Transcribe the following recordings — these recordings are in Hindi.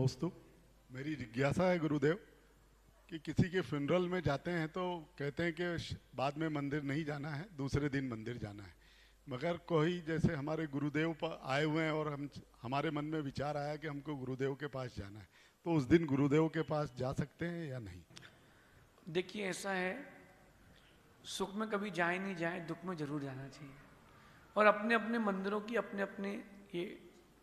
नमोस्तु। मेरी जिज्ञासा है गुरुदेव कि किसी के फ्यूनरल में जाते हैं तो कहते हैं कि बाद में मंदिर नहीं जाना है, दूसरे दिन मंदिर जाना है। मगर कोई जैसे हमारे गुरुदेव पर आए हुए हैं और हमारे मन में विचार आया कि हमको गुरुदेव के पास जाना है, तो उस दिन गुरुदेव के पास जा सकते हैं या नहीं? देखिए ऐसा है, सुख में कभी जाए नहीं जाए, दुख में जरूर जाना चाहिए। और अपने अपने मंदिरों की अपने अपने ये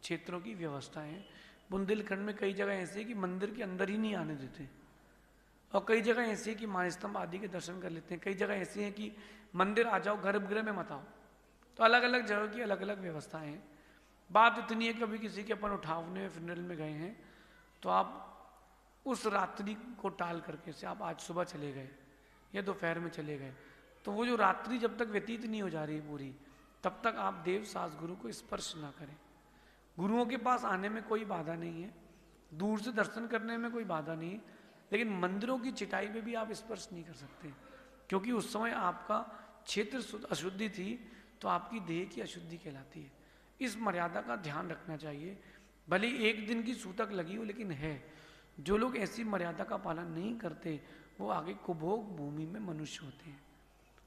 क्षेत्रों की व्यवस्था है। बुंदेलखंड में कई जगह ऐसी है कि मंदिर के अंदर ही नहीं आने देते, और कई जगह ऐसी है कि मानस्तंभ आदि के दर्शन कर लेते हैं। कई जगह ऐसी है कि मंदिर आ जाओ, गर्भगृह में मत आओ। तो अलग अलग जगह की अलग अलग व्यवस्थाएं हैं। बात इतनी है कि कभी किसी के अपन उठावने में फ्यूनरल में गए हैं, तो आप उस रात्रि को टाल करके से आप आज सुबह चले गए या दोपहर में चले गए, तो वो जो रात्रि जब तक व्यतीत नहीं हो जा रही पूरी, तब तक आप देव सास गुरु को स्पर्श ना करें। गुरुओं के पास आने में कोई बाधा नहीं है, दूर से दर्शन करने में कोई बाधा नहीं है, लेकिन मंदिरों की चिटाई पे भी आप स्पर्श नहीं कर सकते, क्योंकि उस समय आपका क्षेत्र अशुद्धि थी, तो आपकी देह की अशुद्धि कहलाती है। इस मर्यादा का ध्यान रखना चाहिए। भले एक दिन की सूतक लगी हो, लेकिन है जो लोग ऐसी मर्यादा का पालन नहीं करते, वो आगे कुभोग भूमि में मनुष्य होते हैं।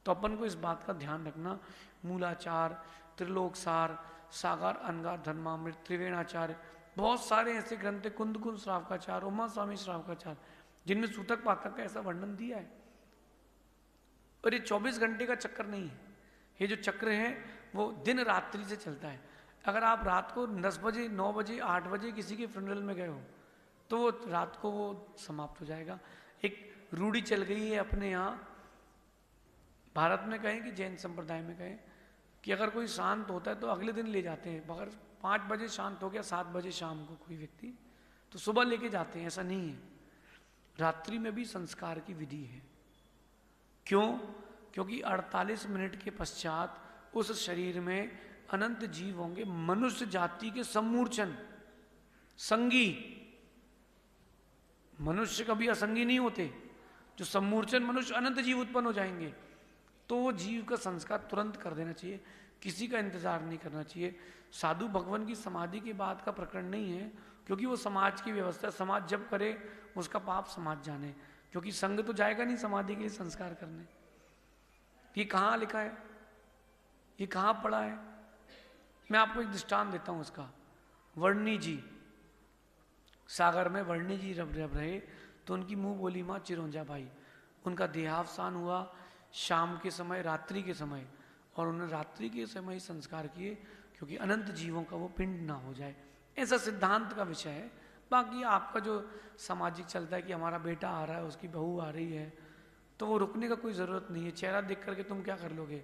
तो अपन को इस बात का ध्यान रखना। मूलाचार, त्रिलोकसार, सागर अनगार धर्मामृत, त्रिवेणाचार्य, बहुत सारे ऐसे ग्रंथ है, कुंद कुंद श्रावकाचार, उमा स्वामी श्रावकाचार, जिनमें सूतक पातक का ऐसा वर्णन दिया है। और ये 24 घंटे का चक्कर नहीं है, ये जो चक्र है वो दिन रात्रि से चलता है। अगर आप रात को 10 बजे, 9 बजे, 8 बजे किसी के फ्यूनरल में गए हो, तो वो रात को वो समाप्त हो जाएगा। एक रूढ़ी चल गई है अपने यहाँ भारत में कहें कि जैन संप्रदाय में कहें कि अगर कोई शांत होता है तो अगले दिन ले जाते हैं। अगर 5 बजे शांत हो गया, 7 बजे शाम को कोई व्यक्ति, तो सुबह लेके जाते हैं। ऐसा नहीं है, रात्रि में भी संस्कार की विधि है। क्यों? क्योंकि 48 मिनट के पश्चात उस शरीर में अनंत जीव होंगे, मनुष्य जाति के सम्मूर्छन संगी। मनुष्य कभी असंगी नहीं होते। जो सम्मूर्छन मनुष्य अनंत जीव उत्पन्न हो जाएंगे, तो वो जीव का संस्कार तुरंत कर देना चाहिए, किसी का इंतजार नहीं करना चाहिए। साधु भगवान की समाधि के बाद का प्रकरण नहीं है, क्योंकि वो समाज की व्यवस्था, समाज जब करे उसका पाप समाज जाने, क्योंकि संघ तो जाएगा नहीं समाधि के लिए संस्कार करने। ये कहाँ लिखा है, ये कहाँ पढ़ा है? मैं आपको एक दृष्टांत देता हूँ उसका। वर्णी जी, सागर में वर्णी जी रब रहे, तो उनकी मुंह बोली माँ चिरौंजा भाई, उनका देहावसान हुआ शाम के समय, रात्रि के समय, और उन्होंने रात्रि के समय ही संस्कार किए, क्योंकि अनंत जीवों का वो पिंड ना हो जाए। ऐसा सिद्धांत का विषय है। बाकी आपका जो सामाजिक चलता है कि हमारा बेटा आ रहा है, उसकी बहू आ रही है, तो वो रुकने का कोई ज़रूरत नहीं है। चेहरा देख करके तुम क्या कर लोगे?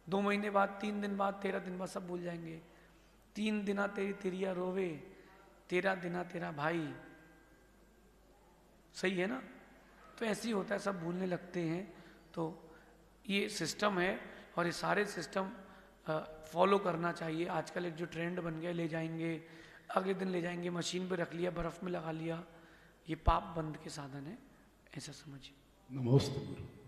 2 महीने बाद, 3 दिन बाद, 13 दिन बाद सब भूल जाएंगे। 3 दिना तेरी तिरिया रोवे, 13 दिना तेरा भाई। सही है ना? तो ऐसे ही होता है, सब भूलने लगते हैं। तो ये सिस्टम है, और ये सारे सिस्टम फॉलो करना चाहिए। आजकल एक जो ट्रेंड बन गया, ले जाएंगे अगले दिन, ले जाएंगे मशीन पे रख लिया, बर्फ में लगा लिया, ये पाप बंद के साधन है, ऐसा समझिए। नमोस्तु गुरु।